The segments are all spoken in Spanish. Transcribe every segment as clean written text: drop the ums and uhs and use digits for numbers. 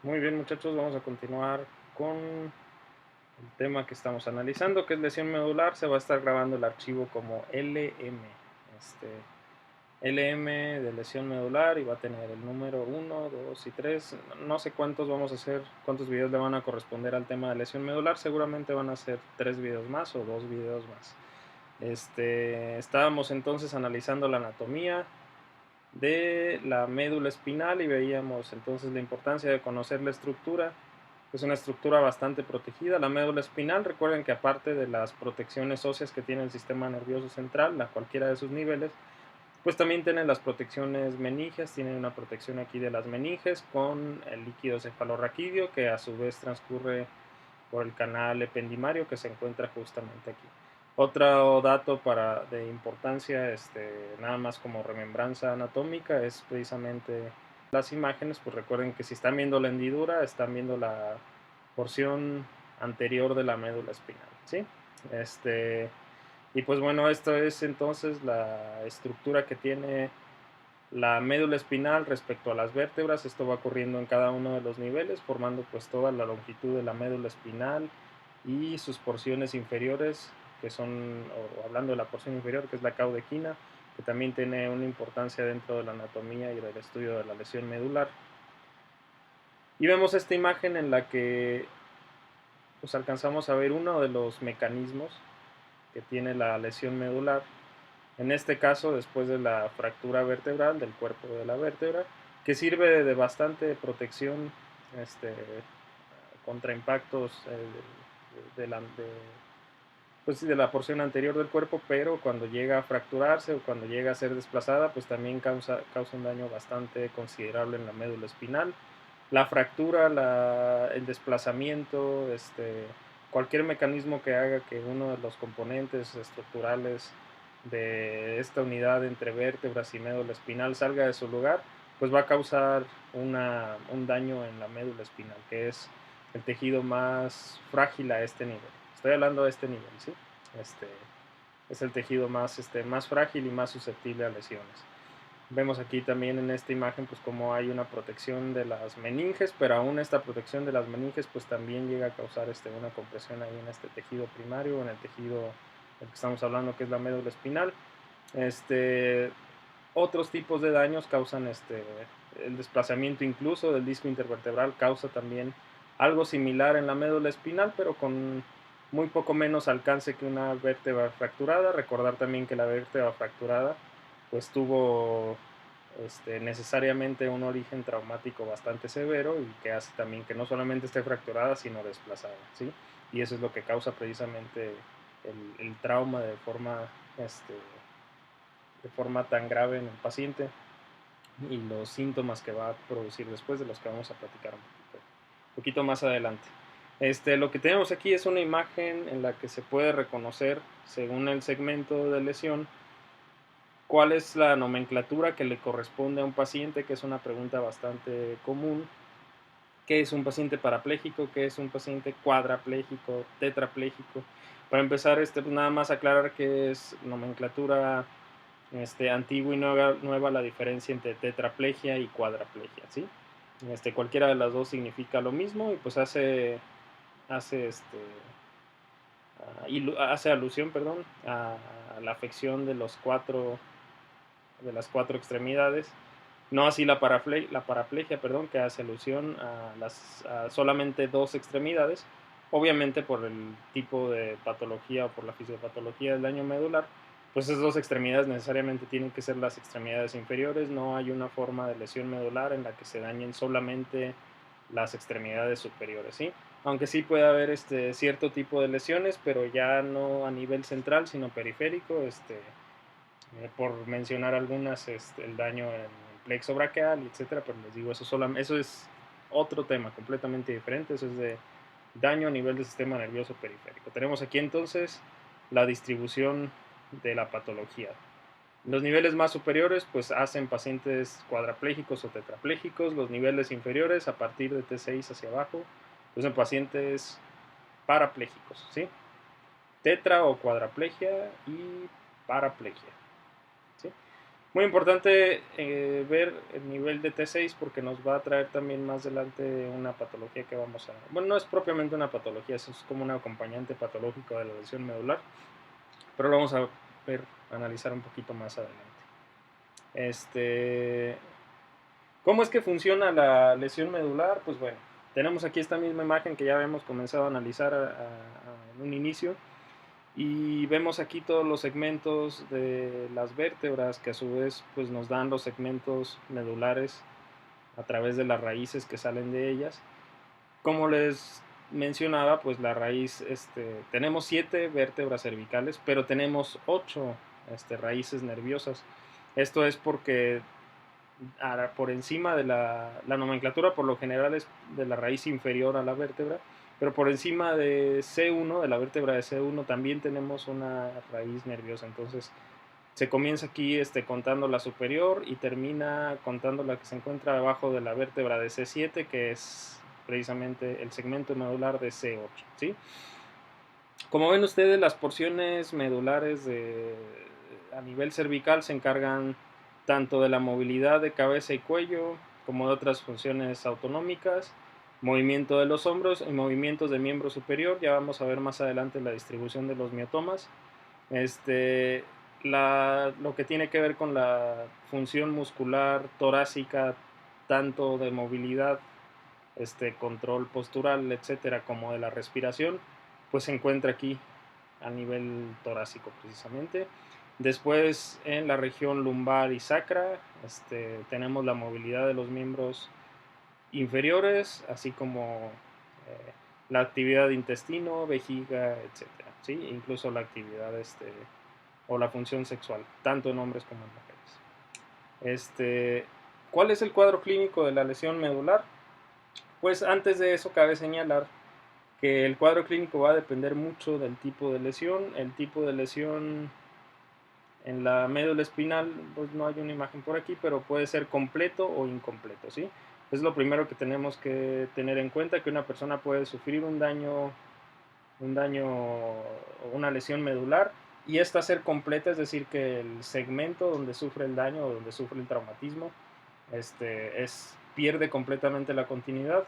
Muy bien, muchachos, vamos a continuar con el tema que estamos analizando, que es lesión medular. Se va a estar grabando el archivo como LM, este, LM de lesión medular, y va a tener el número 1, 2 y 3. No sé cuántos vamos a hacer, cuántos videos le van a corresponder al tema de lesión medular. Seguramente van a ser 3 videos más o 2 videos más. Estábamos entonces analizando la anatomía de la médula espinal y veíamos entonces la importancia de conocer la estructura. Es una estructura bastante protegida. La médula espinal, recuerden que aparte de las protecciones óseas que tiene el sistema nervioso central, a cualquiera de sus niveles, pues también tiene las protecciones meninges, tiene una protección aquí de las meninges con el líquido cefalorraquídeo, que a su vez transcurre por el canal ependimario que se encuentra justamente aquí. Otro dato de importancia, nada más como remembranza anatómica, es precisamente las imágenes. Pues recuerden que si están viendo la hendidura, están viendo la porción anterior de la médula espinal, ¿sí? Y pues bueno, esto es entonces la estructura que tiene la médula espinal respecto a las vértebras. Esto va ocurriendo en cada uno de los niveles, formando pues toda la longitud de la médula espinal y sus porciones inferiores, que son, o hablando de la porción inferior, que es la caudequina, que también tiene una importancia dentro de la anatomía y del estudio de la lesión medular. Y vemos esta imagen en la que pues alcanzamos a ver uno de los mecanismos que tiene la lesión medular. En este caso, después de la fractura vertebral del cuerpo de la vértebra, que sirve de bastante protección contra impactos de, la, pues, de la porción anterior del cuerpo, pero cuando llega a fracturarse o cuando llega a ser desplazada, pues también causa un daño bastante considerable en la médula espinal. La fractura, el desplazamiento, cualquier mecanismo que haga que uno de los componentes estructurales de esta unidad entre vértebras y médula espinal salga de su lugar, pues va a causar un daño en la médula espinal, que es el tejido más frágil a este nivel. Estoy hablando de este nivel, ¿sí? Este, es el tejido más frágil y más susceptible a lesiones. Vemos aquí también en esta imagen pues como hay una protección de las meninges, pero aún esta protección de las meninges pues también llega a causar una compresión ahí en este tejido primario, en el tejido del que estamos hablando, que es la médula espinal. Otros tipos de daños causan el desplazamiento incluso del disco intervertebral, causa también algo similar en la médula espinal, pero con muy poco menos alcance que una vértebra fracturada. Recordar también que la vértebra fracturada pues tuvo necesariamente un origen traumático bastante severo, y que hace también que no solamente esté fracturada, sino desplazada, ¿sí? Y eso es lo que causa precisamente el trauma de forma tan grave en el paciente, y los síntomas que va a producir después, de los que vamos a platicar un poquito más adelante. Lo que tenemos aquí es una imagen en la que se puede reconocer, según el segmento de lesión, cuál es la nomenclatura que le corresponde a un paciente, que es una pregunta bastante común. ¿Qué es un paciente parapléjico? ¿Qué es un paciente cuadrapléjico, tetrapléjico? Para empezar, pues nada más aclarar que es nomenclatura antigua y nueva la diferencia entre tetraplegia y cuadraplegia, ¿sí? Cualquiera de las dos significa lo mismo, y pues hace, hace alusión, perdón, a la afección de las cuatro extremidades. No así la paraplegia, perdón, que hace alusión a solamente dos extremidades, obviamente por el tipo de patología o por la fisiopatología del daño medular. Pues esas dos extremidades necesariamente tienen que ser las extremidades inferiores. No hay una forma de lesión medular en la que se dañen solamente las extremidades superiores, ¿sí? Aunque sí puede haber cierto tipo de lesiones, pero ya no a nivel central, sino periférico. Por mencionar algunas, el daño en el plexo braquial, etcétera, pero les digo, eso es otro tema completamente diferente. Eso es de daño a nivel del sistema nervioso periférico. Tenemos aquí entonces la distribución de la patología. Los niveles más superiores pues hacen pacientes cuadraplégicos o tetrapléjicos. Los niveles inferiores, a partir de T6 hacia abajo, pues en pacientes parapléjicos, ¿sí? Tetra o cuadraplegia y paraplegia, ¿sí? Muy importante ver el nivel de T6 porque nos va a traer también más adelante una patología que vamos a... Bueno, no es propiamente una patología, eso es como un acompañante patológico de la lesión medular, pero lo vamos a ver, analizar un poquito más adelante. ¿Cómo es que funciona la lesión medular? Pues bueno, tenemos aquí esta misma imagen que ya habíamos comenzado a analizar en un inicio. Y vemos aquí todos los segmentos de las vértebras que a su vez pues nos dan los segmentos medulares a través de las raíces que salen de ellas. Como les mencionaba, pues la raíz, tenemos 7 vértebras cervicales, pero tenemos 8 raíces nerviosas. Esto es porque por encima de la nomenclatura por lo general es de la raíz inferior a la vértebra, pero por encima de C1, de la vértebra de C1, también tenemos una raíz nerviosa. Entonces se comienza aquí contando la superior y termina contando la que se encuentra debajo de la vértebra de C7, que es precisamente el segmento medular de C8, ¿sí? Como ven ustedes, las porciones medulares a nivel cervical se encargan tanto de la movilidad de cabeza y cuello, como de otras funciones autonómicas, movimiento de los hombros y movimientos de miembro superior. Ya vamos a ver más adelante la distribución de los miotomas. Lo que tiene que ver con la función muscular torácica, tanto de movilidad, control postural, etcétera, como de la respiración, pues se encuentra aquí a nivel torácico precisamente. Después en la región lumbar y sacra tenemos la movilidad de los miembros inferiores, así como la actividad de intestino, vejiga, etcétera, ¿sí? Incluso la actividad o la función sexual, tanto en hombres como en mujeres. ¿Cuál es el cuadro clínico de la lesión medular? Pues antes de eso cabe señalar que el cuadro clínico va a depender mucho del tipo de lesión. El tipo de lesión en la médula espinal, pues no hay una imagen por aquí, pero puede ser completo o incompleto, ¿sí? Es lo primero que tenemos que tener en cuenta, que una persona puede sufrir un daño o una lesión medular y esta ser completa, es decir, que el segmento donde sufre el daño o donde sufre el traumatismo pierde completamente la continuidad,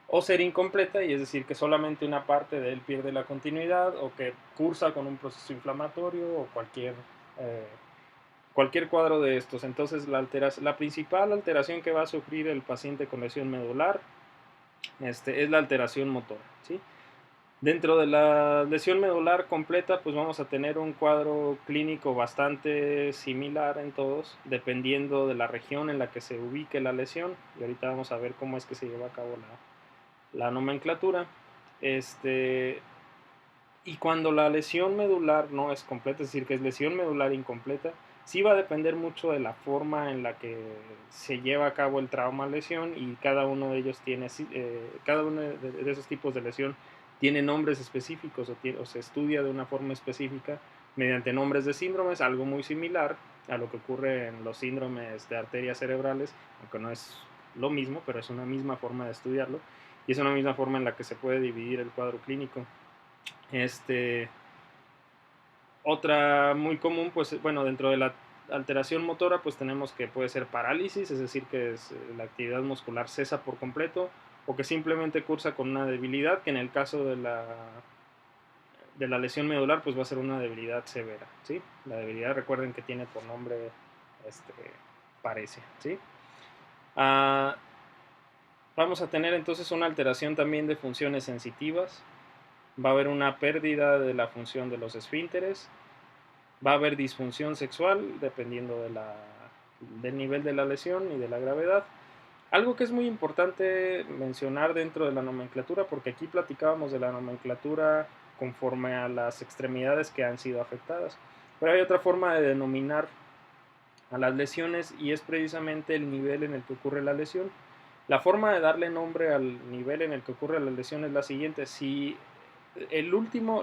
o ser incompleta, y es decir que solamente una parte de él pierde la continuidad o que cursa con un proceso inflamatorio o cualquier cuadro de estos. Entonces la principal alteración que va a sufrir el paciente con lesión medular es la alteración motora, ¿sí? Dentro de la lesión medular completa, pues vamos a tener un cuadro clínico bastante similar en todos, dependiendo de la región en la que se ubique la lesión. Y ahorita vamos a ver cómo es que se lleva a cabo la nomenclatura. Y cuando la lesión medular no es completa, es decir, que es lesión medular incompleta, sí va a depender mucho de la forma en la que se lleva a cabo el trauma lesión, y cada uno de ellos tiene, cada uno de esos tipos de lesión tiene nombres específicos o se estudia de una forma específica mediante nombres de síndromes, algo muy similar a lo que ocurre en los síndromes de arterias cerebrales, aunque no es lo mismo, pero es una misma forma de estudiarlo y es una misma forma en la que se puede dividir el cuadro clínico. Otra muy común, pues bueno, dentro de la alteración motora, pues tenemos que puede ser parálisis, es decir, que la actividad muscular cesa por completo, o que simplemente cursa con una debilidad, que en el caso de la lesión medular, pues va a ser una debilidad severa, ¿sí? La debilidad, recuerden que tiene por nombre, parece, ¿sí? Vamos a tener entonces una alteración también de funciones sensitivas. Va a haber una pérdida de la función de los esfínteres, va a haber disfunción sexual dependiendo del nivel de la lesión y de la gravedad. Algo que es muy importante mencionar dentro de la nomenclatura, porque aquí platicábamos de la nomenclatura conforme a las extremidades que han sido afectadas, pero hay otra forma de denominar a las lesiones y es precisamente el nivel en el que ocurre la lesión. La forma de darle nombre al nivel en el que ocurre la lesión es la siguiente: si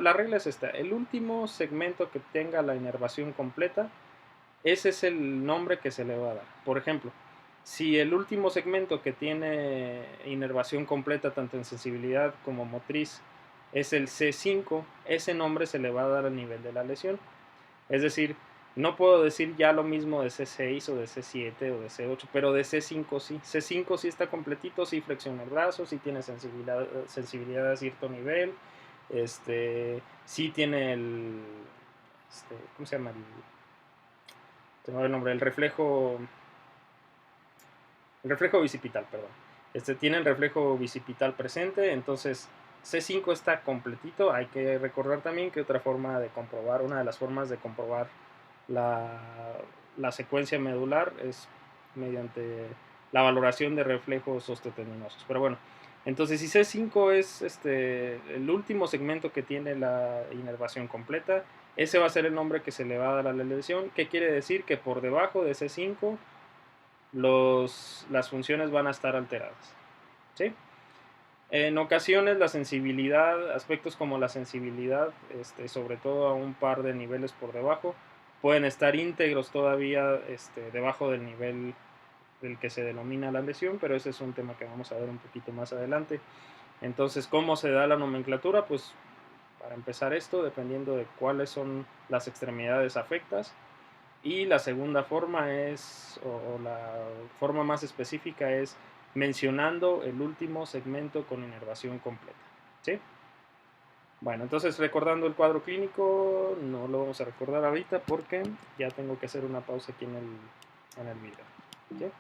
la regla es esta: el último segmento que tenga la inervación completa, ese es el nombre que se le va a dar. Por ejemplo, si el último segmento que tiene inervación completa, tanto en sensibilidad como motriz, es el C5, ese nombre se le va a dar al nivel de la lesión. Es decir, No puedo decir ya lo mismo de C6 o de C7 o de C8, pero de C5 sí. C5 sí está completito, sí flexiona el brazo, sí tiene sensibilidad a cierto nivel, sí tiene ¿cómo se llama? Tengo el nombre, el reflejo bicipital, perdón. Tiene el reflejo bicipital presente, entonces C5 está completito. Hay que recordar también que una de las formas de comprobar la secuencia medular es mediante la valoración de reflejos osteotendinosos. Pero bueno, entonces si C5 es el último segmento que tiene la inervación completa, ese va a ser el nombre que se le va a dar a la lesión. ¿Qué quiere decir? Que por debajo de C5 las funciones van a estar alteradas. ¿Sí? En ocasiones la sensibilidad, aspectos como la sensibilidad, sobre todo a un par de niveles por debajo, pueden estar íntegros todavía debajo del nivel del que se denomina la lesión, pero ese es un tema que vamos a ver un poquito más adelante. Entonces, ¿cómo se da la nomenclatura? Pues para empezar esto, dependiendo de cuáles son las extremidades afectas. Y la segunda forma o la forma más específica es mencionando el último segmento con inervación completa. ¿Sí? Bueno, entonces recordando el cuadro clínico, no lo vamos a recordar ahorita porque ya tengo que hacer una pausa aquí en el video. ¿Sí?